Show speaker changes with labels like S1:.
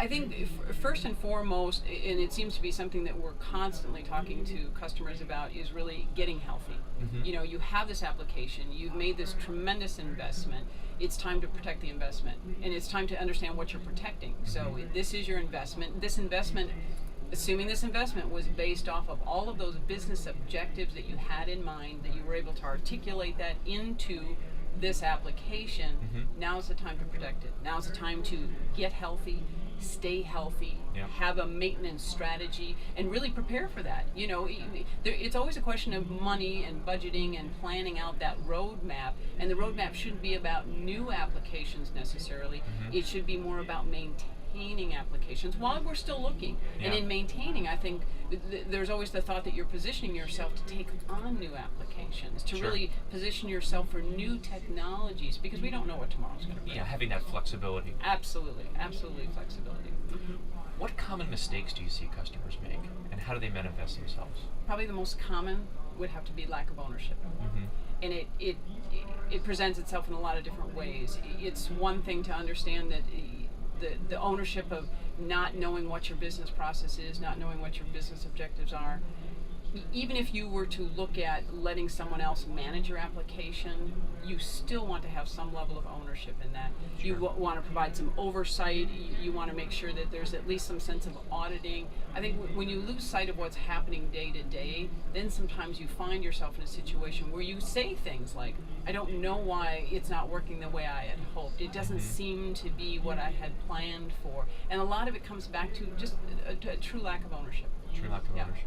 S1: I think first and foremost, and it seems to be something that we're constantly talking to customers about, is really getting healthy. You know, you have this application, you've made this tremendous investment, it's time to protect the investment, and it's time to understand what you're protecting. So this is your investment. This investment, assuming this investment was based off of all of those business objectives that you had in mind, that you were able to articulate that into this application, now is the time to protect it. Now is the time to get healthy, stay healthy, have a maintenance strategy, and really prepare for that. You know, it's always a question of money and budgeting and planning out that roadmap, and the roadmap shouldn't be about new applications necessarily. It should be more about maintaining applications while we're still looking. And in maintaining, I think there's always the thought that you're positioning yourself to take on new applications, to really position yourself for new technologies, because we don't know what tomorrow's going to be.
S2: Yeah, having that flexibility.
S1: Absolutely flexibility.
S2: What common mistakes do you see customers make, and how do they manifest themselves?
S1: Probably the most common would have to be lack of ownership. And it presents itself in a lot of different ways. It's one thing to understand that the ownership of not knowing what your business process is, not knowing what your business objectives are. Even if you were to look at letting someone else manage your application, you still want to have some level of ownership in that. You want to provide some oversight. You want to make sure that there's at least some sense of auditing. I think when you lose sight of what's happening day to day, then sometimes you find yourself in a situation where you say things like, I don't know why it's not working the way I had hoped. It doesn't seem to be what I had planned for. And a lot of it comes back to just a true lack of ownership.
S2: True lack of ownership.